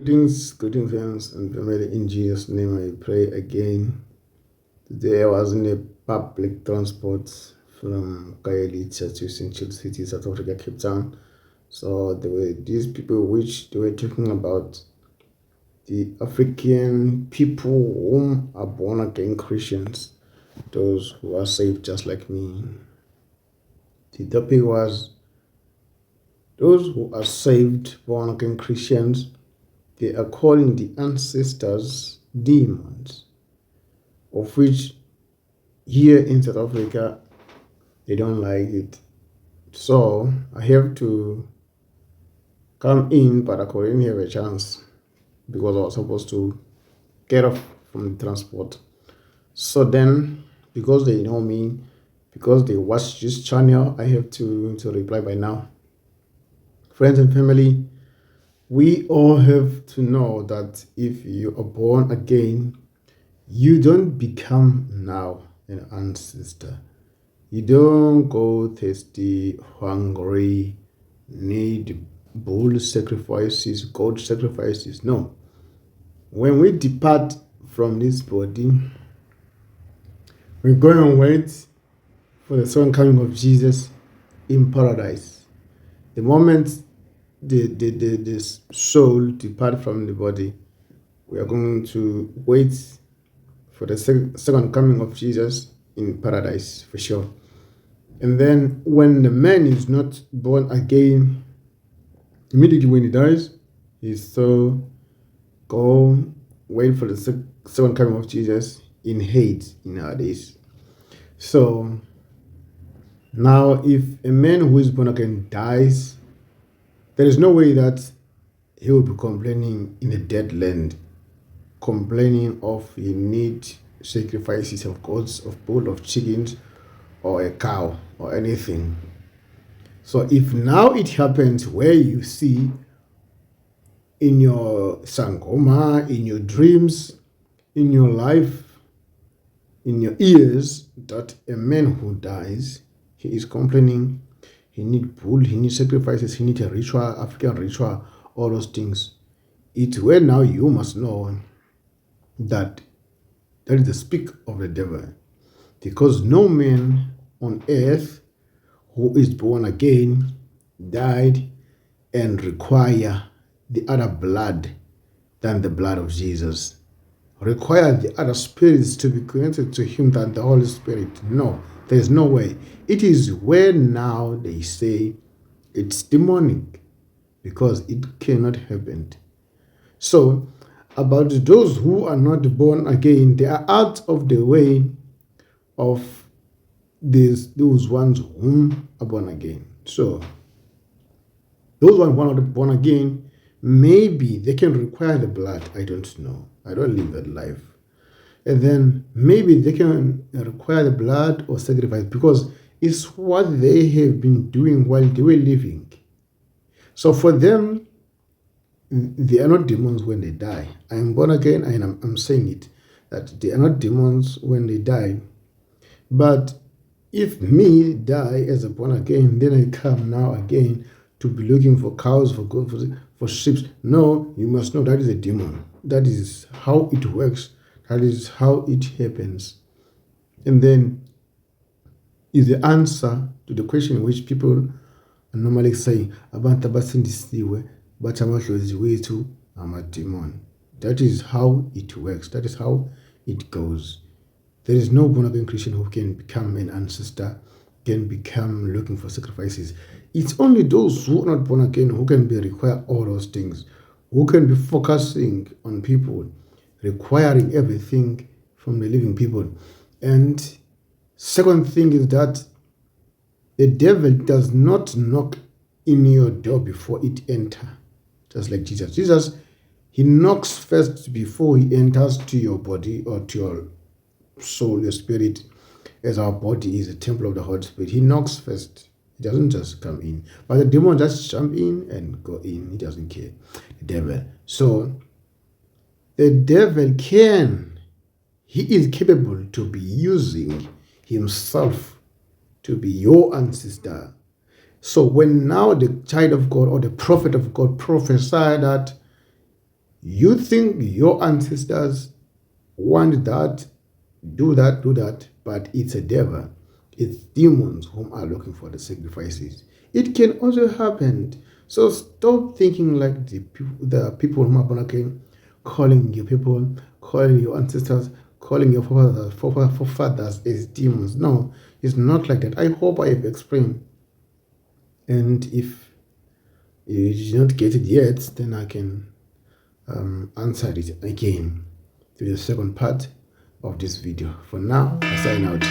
Greetings, friends and family. In Jesus' name, I pray again. Today, I was in a public transport from Khayelitsha to St. Child City, South Africa, Cape Town. So there were these people which they were talking about the African people whom are born again Christians, those who are saved just like me. The topic was those who are saved, born again Christians. They are calling the ancestors demons, of which here in South Africa they don't like it. So I have to come in, but I couldn't have a chance because I was supposed to get off from the transport. So then, because they know me, because they watch this channel, I have to reply by now. Friends and family, we all have to know that if you are born again, you don't become now an ancestor. You don't go thirsty, hungry, need bull sacrifices, goat sacrifices. No. When we depart from this body, we're going to wait for the second coming of Jesus in paradise. The moment the soul depart from the body, we are going to wait for the second coming of Jesus in paradise for sure. And then when the man is not born again, immediately when he dies, he's so go wait for the second coming of Jesus in hate in nowadays. So now if a man who is born again dies, there is no way that he will be complaining in a dead land, complaining of he need sacrifices of goats, of bull, of chickens, or a cow, or anything. So if now it happens where you see in your sangoma, in your dreams, in your life, in your ears, that a man who dies, he is complaining, he need bull, he needs sacrifices, he needs a ritual, African ritual, all those things. It's where now you must know that that is the speak of the devil. Because no man on earth who is born again died and require the other blood than the blood of Jesus. Require the other spirits to be connected to him than the Holy Spirit. No, there is no way. It is where now they say it's demonic because it cannot happen. So, about those who are not born again, they are out of the way of those ones whom are born again. So, those ones who are not born again, maybe they can require the blood. I don't know. I don't live that life. And then maybe they can require the blood or sacrifice because it's what they have been doing while they were living. So for them, they are not demons when they die. I am born again, and I'm saying it, that they are not demons when they die. But if me die as a born again, then I come now again to be looking for cows, for goats, for sheep. No, you must know that is a demon. That is how it works. That is how it happens. And then is the answer to the question which people are normally saying, abantu sindisiweyo, but Amadlozi wethu amademon. That is how it works. That is how it goes. There is no born again Christian who can become an ancestor, can become looking for sacrifices. It's only those who are not born again who can be require all those things, who can be focusing on people, requiring everything from the living people. And second thing is that the devil does not knock in your door before it enters, just like Jesus. Jesus, he knocks first before he enters to your body or to your soul, your spirit, as our body is a temple of the Holy Spirit. He knocks first. He doesn't just come in. But the demon just jump in and go in. He doesn't care. The devil. So the devil he is capable to be using himself to be your ancestor. So when now the child of God or the prophet of God prophesy that You think your ancestors want that, do that, but it's a devil. It's demons whom are looking for the sacrifices. It can also happen. So stop thinking like the people whom are born calling your people, calling your ancestors, calling your forefathers as demons. No, it's not like that. I hope I have explained. And if you did not get it yet, then I can answer it again to the second part of this video. For now, I sign out.